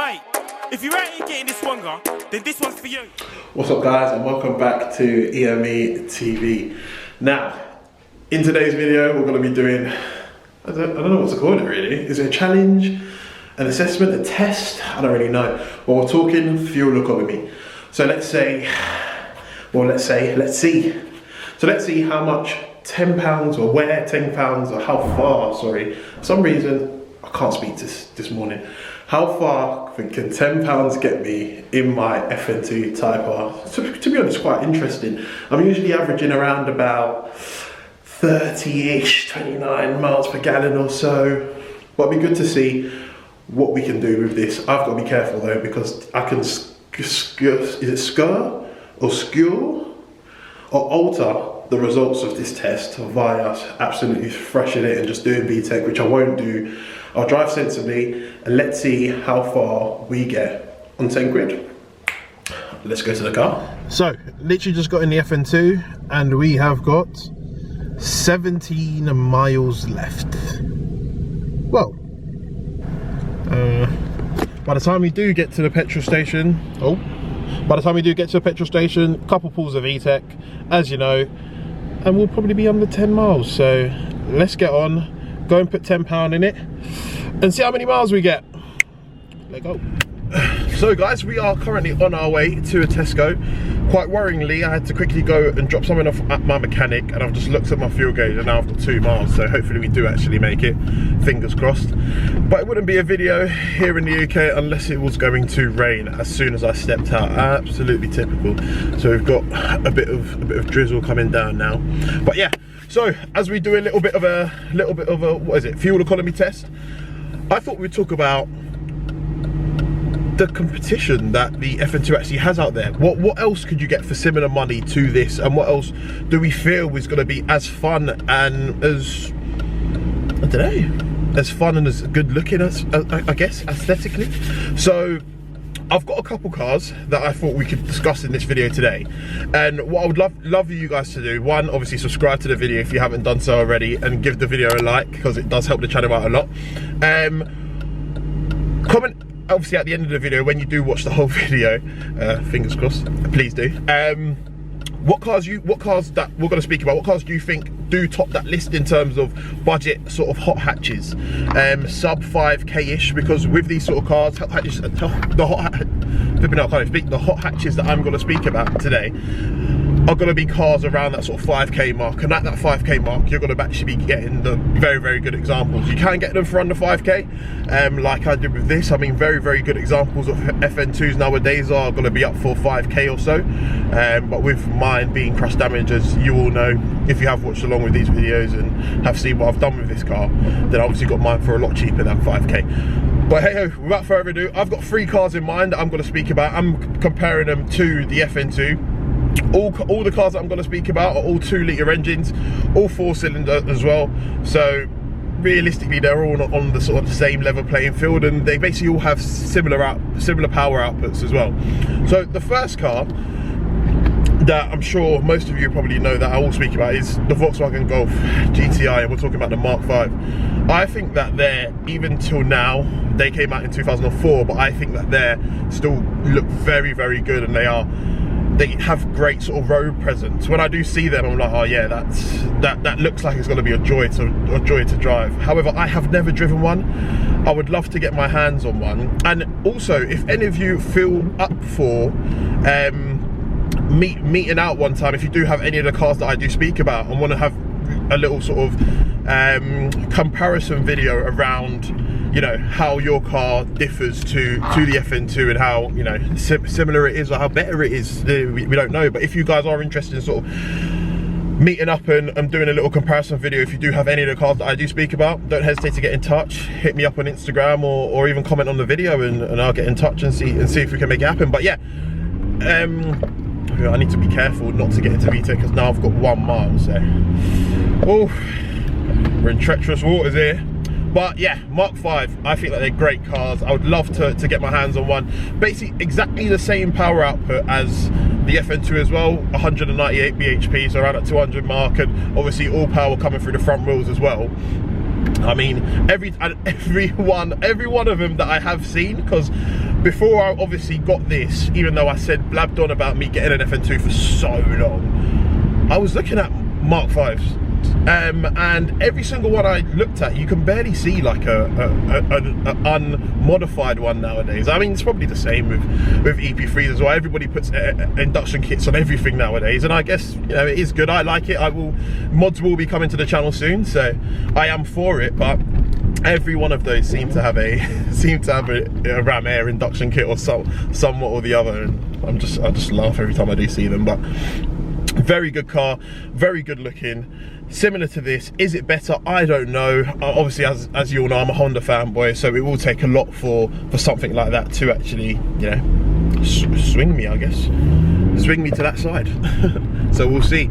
mate, if you ain't getting this one, then this one's for you. What's up, guys, and welcome back to EME TV. Now, in today's video, we're going to be doing, I don't know what to call it really. Is it a challenge, an assessment, a test? I don't really know. Well, we're talking fuel economy. So let's see how much £10 or where £10 or how far, sorry. For some reason, I can't speak this morning. How far can £10 get me in my FN2 Type R? To be honest, quite interesting. I'm usually averaging around about 30-ish, 29 miles per gallon or so. But it'd be good to see what we can do with this. I've got to be careful though, because I can skew or alter the results of this test via absolutely thrashing it and just doing B-Tech, which I won't do. I'll drive sensibly and let's see how far we get on 10 quid. Let's go to the car. So, literally just got in the FN2 and we have got 17 miles left. Well, by the time we do get to the petrol station, a couple pulls of E-Tech, as you know, and we'll probably be under 10 miles. So let's get on, go and put £10 in it, and see how many miles we get. Let's go. So guys, we are currently on our way to a Tesco. Quite worryingly, I had to quickly go and drop something off at my mechanic, and I've just looked at my fuel gauge and now I've got 2 miles, so hopefully we do actually make it, fingers crossed. But it wouldn't be a video here in the UK unless it was going to rain as soon as I stepped out. Absolutely typical. So we've got a bit of drizzle coming down now. But yeah, so as we do a little bit of a what is it, fuel economy test, I thought we'd talk about the competition that the FN2 actually has out there. What else could you get for similar money to this, and what else do we feel is going to be as fun and as, I don't know, as fun and as good looking as I guess aesthetically. So I've got a couple cars that I thought we could discuss in this video today, and what I would love you guys to do, one, obviously subscribe to the video if you haven't done so already, and give the video a like because it does help the channel out a lot. Comment obviously at the end of the video when you do watch the whole video, fingers crossed, please do. What cars that we're going to speak about, what cars do you think do top that list in terms of budget sort of hot hatches, sub 5k-ish? Because with these sort of cars, the hot hatches that I'm going to speak about today are going to be cars around that sort of 5k mark, and at that 5k mark you're going to actually be getting the very good examples. You can get them for under 5k, like I did with this. I mean, very good examples of FN2s nowadays are going to be up for 5k or so, but with mine being crash damage, as you all know if you have watched along with these videos and have seen what I've done with this car, then I obviously got mine for a lot cheaper than 5k. But hey ho, without further ado, I've got 3 cars in mind that I'm going to speak about. I'm comparing them to the FN2. All the cars that I'm going to speak about are all 2-litre engines, all 4-cylinder as well. So realistically, they're all on the sort of same level playing field, and they basically all have similar power outputs as well. So the first car that I'm sure most of you probably know that I will speak about is the Volkswagen Golf GTI, and we're talking about the Mark V. I think that they're, even till now, they came out in 2004, but I think that they're still look very good, and they have great sort of road presence. When I do see them, I'm like, oh yeah, that looks like it's going to be a joy to drive. However, I have never driven one. I would love to get my hands on one. And also, if any of you feel up for meeting out one time, if you do have any of the cars that I do speak about and want to have a little sort of comparison video around, you know, how your car differs to the FN2 and how, you know, similar it is or how better it is, we don't know. But if you guys are interested in sort of meeting up and doing a little comparison video, if you do have any of the cars that I do speak about, don't hesitate to get in touch. Hit me up on Instagram or even comment on the video, and I'll get in touch and see if we can make it happen. But yeah, I need to be careful not to get into V-Tech because now I've got 1 mile, so we're in treacherous waters here. But yeah, Mark V, I think that they're great cars. I would love to get my hands on one. Basically exactly the same power output as the FN2 as well, 198 bhp, so around that 200 mark, and obviously all power coming through the front wheels as well. I mean, every one of them that I have seen, because before I obviously got this, even though I said blabbed on about me getting an FN2 for so long, I was looking at Mark 5s. And every single one I looked at, you can barely see like an unmodified one nowadays. I mean, it's probably the same with EP3s as well. Everybody puts induction kits on everything nowadays, and I guess, you know, it is good. I like it. Mods will be coming to the channel soon, so I am for it. But every one of those seem to have a ram air induction kit or somewhat or the other, and I just laugh every time I do see them. But very good car, very good looking, similar to this. Is it better? I don't know. Obviously, as you all know, I'm a Honda fanboy, so it will take a lot for something like that to actually, you know, swing me, I guess, swing me to that side. So we'll see.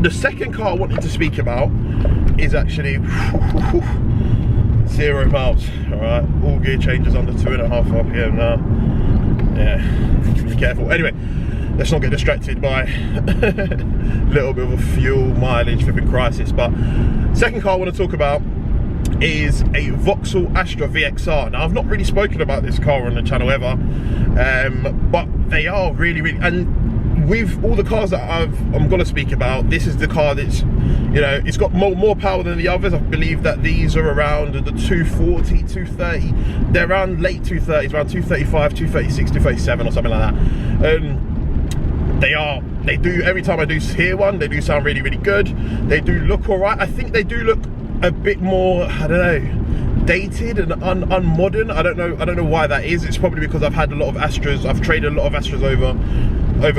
The second car I wanted to speak about is actually 0 miles. All right, all gear changes under 2.5 RPM now. Yeah, be careful. Anyway, let's not get distracted by a little bit of a fuel mileage flipping crisis. But second car I want to talk about is a Vauxhall Astra VXR. Now, I've not really spoken about this car on the channel ever, but they are really, and with all the cars that I'm going to speak about, this is the car that's, you know, it's got more power than the others. I believe that these are around the 240, 230. They're around late 230s, around 235, 236, 237 or something like that. They do, every time I do hear one, they do sound really, really good. They do look all right. I think they do look a bit more, I don't know, dated and unmodern. I don't know why that is. It's probably because I've had a lot of Astras. I've traded a lot of Astras over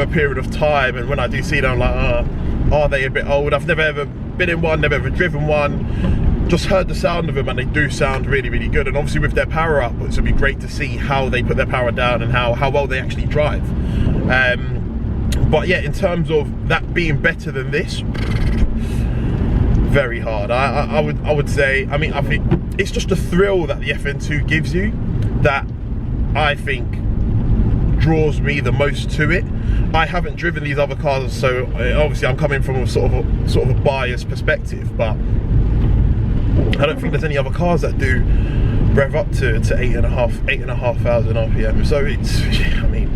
a period of time, and when I do see them, I'm like, are they a bit old? I've never ever been in one, never ever driven one. Just heard the sound of them, and they do sound really, really good. And obviously with their power outputs, it'd be great to see how they put their power down and how well they actually drive. But yeah, in terms of that being better than this, very hard. I would say, I mean, I think it's just a thrill that the FN2 gives you that I think draws me the most to it. I haven't driven these other cars, so obviously I'm coming from a sort of a biased perspective, but I don't think there's any other cars that do rev up to 8,500 RPM. So it's, I mean,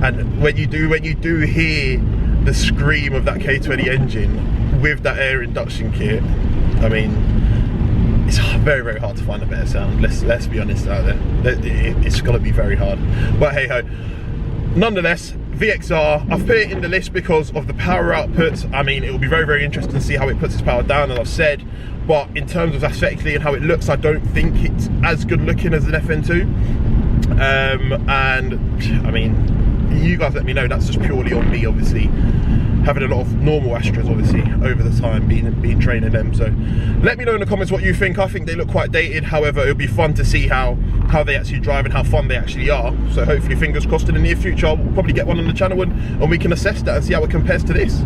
and when you do hear the scream of that K20 engine with that air induction kit, I mean, it's very, very hard to find a better sound. Let's be honest out there. It's gonna be very hard. But hey ho. Nonetheless, VXR, I've put it in the list because of the power output. I mean, it will be very, very interesting to see how it puts its power down, as I've said. But in terms of aesthetically and how it looks, I don't think it's as good looking as an FN2. And I mean, you guys let me know. That's just purely on me, obviously, having a lot of normal Astras obviously over the time, being training them. So let me know in the comments what you think. I think they look quite dated. However, it'll be fun to see how they actually drive and how fun they actually are. So hopefully, fingers crossed, in the near future I'll probably get one on the channel and we can assess that and see how it compares to this.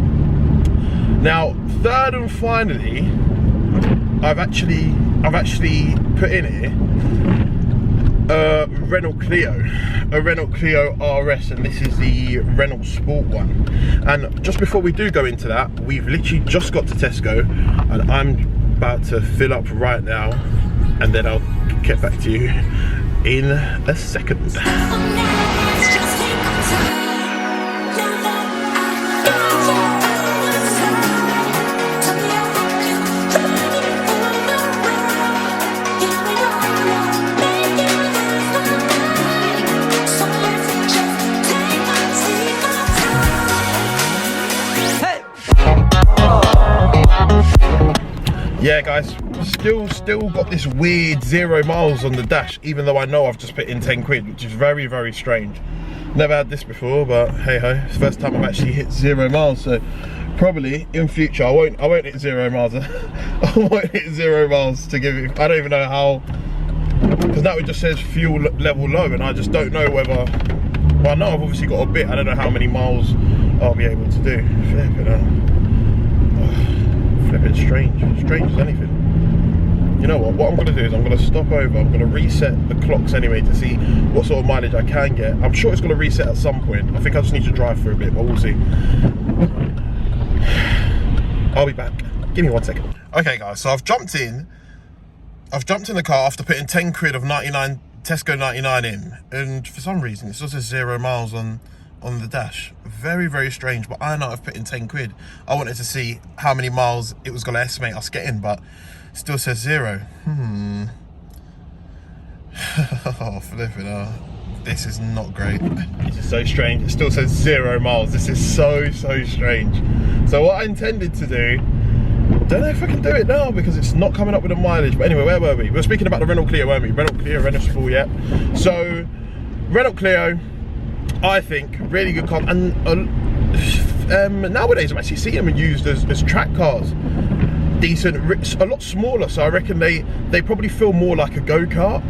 Now, third and finally, I've actually put in here a Renault Clio RS, and this is the Renault Sport one. And just before we do go into that, we've literally just got to Tesco, and I'm about to fill up right now, and then I'll get back to you in a second. Yeah guys, still got this weird 0 miles on the dash, even though I know I've just put in 10 quid, which is very, very strange. Never had this before, but hey ho, it's the first time I've actually hit 0 miles, so probably in future I won't hit 0 miles. I won't hit 0 miles to give it. I don't even know how, because now it just says fuel level low, and I just don't know whether, well, I know I've obviously got a bit, I don't know how many miles I'll be able to do. Flipping strange as anything. You know what I'm going to do is I'm going to stop over, I'm going to reset the clocks anyway to see what sort of mileage I can get. I'm sure it's going to reset at some point. I think I just need to drive for a bit, but we'll see. I'll be back. Give me 1 second. Okay guys, so I've jumped in the car after putting 10 quid of 99 Tesco 99 in, and for some reason it still says 0 miles on the dash. Very, very strange, but I know I've put in 10 quid. I wanted to see how many miles it was going to estimate us getting, but it still says 0. Oh, flipping hell. This is not great. This is so strange. It still says 0 miles. This is so strange. So what I intended to do, don't know if I can do it now because it's not coming up with the mileage. But anyway, where were we? We were speaking about the Renault Clio, weren't we? Renault Clio, Renault Sport, yeah. So, Renault Clio, I think, really good car. And nowadays I'm actually seeing them used as track cars. Decent, a lot smaller, so I reckon they probably feel more like a go-kart.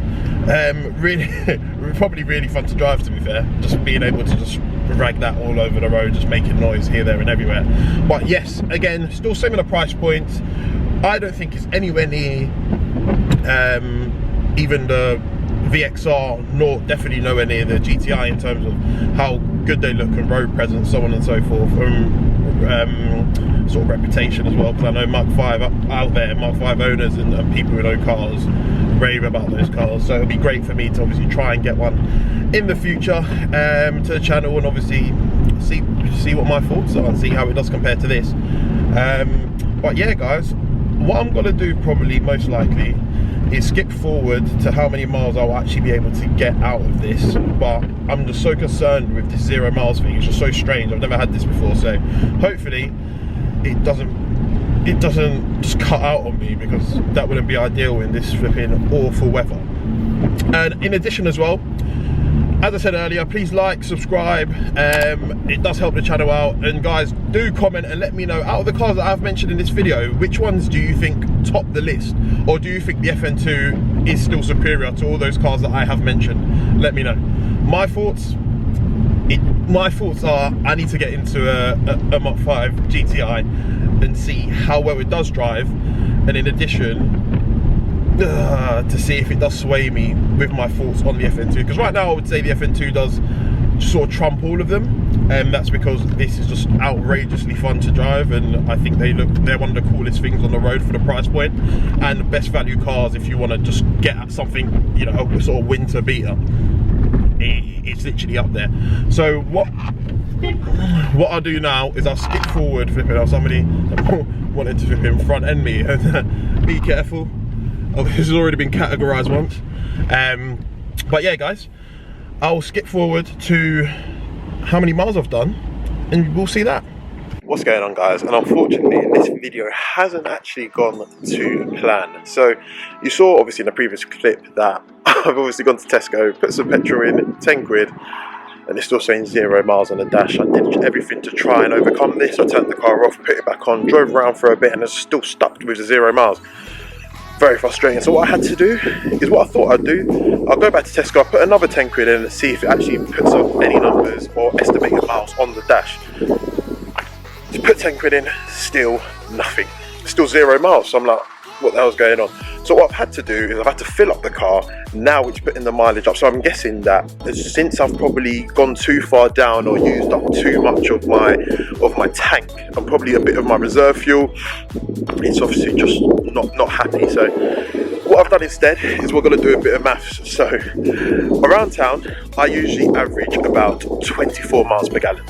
Really, probably really fun to drive, to be fair. Just being able to just drag that all over the road, just making noise here, there and everywhere. But yes, again, still similar price points. I don't think it's anywhere near even the VXR, nor definitely nowhere near the GTI in terms of how good they look and road presence, so on and so forth. Sort of reputation as well, because I know Mark 5 out there, Mark 5 owners and people who know cars rave about those cars, so it'll be great for me to obviously try and get one in the future to the channel, and obviously see what my thoughts are and see how it does compare to this. But yeah guys, what I'm gonna do probably most likely is skip forward to how many miles I'll actually be able to get out of this, but I'm just so concerned with this 0 miles thing. It's just so strange. I've never had this before, so hopefully it doesn't just cut out on me, because that wouldn't be ideal in this flipping awful weather. And in addition as well, as I said earlier, please like, subscribe, it does help the channel out. And guys, do comment and let me know, out of the cars that I've mentioned in this video, which ones do you think top the list? Or do you think the FN2 is still superior to all those cars that I have mentioned? Let me know. My thoughts are, I need to get into a Mark 5 GTI and see how well it does drive, and in addition to see if it does sway me with my thoughts on the FN2, because right now I would say the FN2 does sort of trump all of them, and that's because this is just outrageously fun to drive, and I think they're one of the coolest things on the road for the price point, and the best value cars if you want to just get at something, you know, a sort of winter beater. It's literally up there. So what I'll do now is I'll skip forward, flipping out. Somebody wanted to flip in front end me, and be careful. Oh, this has already been categorized once. But yeah guys, I'll skip forward to how many miles I've done and we'll see that. What's going on guys, and unfortunately this video hasn't actually gone to plan. So you saw obviously in the previous clip that I've obviously gone to Tesco, put some petrol in, 10 quid, and it's still saying 0 miles on the dash. I did everything to try and overcome this. I turned the car off, put it back on, drove around for a bit, and it's still stuck with the 0 miles. Very frustrating. So what I had to do is what I thought I'd do. I'll go back to Tesco, I'll put another 10 quid in and see if it actually puts up any numbers or estimated miles on the dash. To put 10 quid in, still nothing. Still 0 miles. So I'm like, what the hell's going on? So what I've had to do is I've had to fill up the car now, which putting the mileage up. So I'm guessing that since I've probably gone too far down or used up too much of my tank and probably a bit of my reserve fuel, it's obviously just not happy. So what I've done instead is we're going to do a bit of maths. So around town I usually average about 24 miles per gallon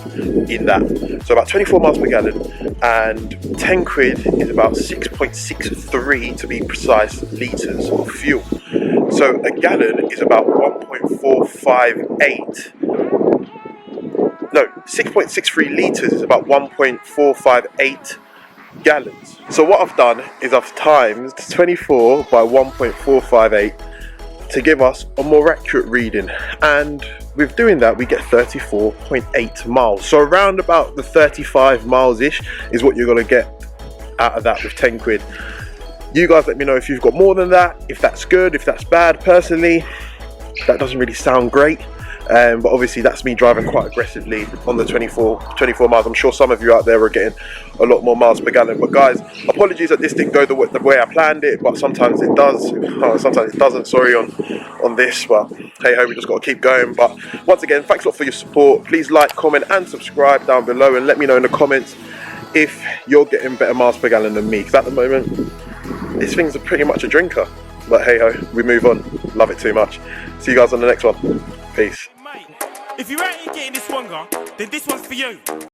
in that. So about 24 miles per gallon, and 10 quid is about 6.63 to be precise litres of fuel. So a gallon is about 1.458. No, 6.63 litres is about 1.458 gallons. So what I've done is I've times 24 by 1.458 to give us a more accurate reading, and with doing that we get 34.8 miles. So around about the 35 miles ish is what you're going to get out of that with 10 quid. You guys let me know if you've got more than that, if that's good, if that's bad. Personally, that doesn't really sound great. But obviously that's me driving quite aggressively on the 24 miles. I'm sure some of you out there are getting a lot more miles per gallon. But guys, apologies that this didn't go the way I planned it, but sometimes it does, sometimes it doesn't, sorry, on this. But hey ho, we just got to keep going. But once again, thanks a lot for your support. Please like, comment and subscribe down below, and let me know in the comments if you're getting better miles per gallon than me, because at the moment this thing's pretty much a drinker. but hey ho, we move on. Love it too much. See you guys on the next one. Peace. Mate, if you're out here getting this one, then this one's for you.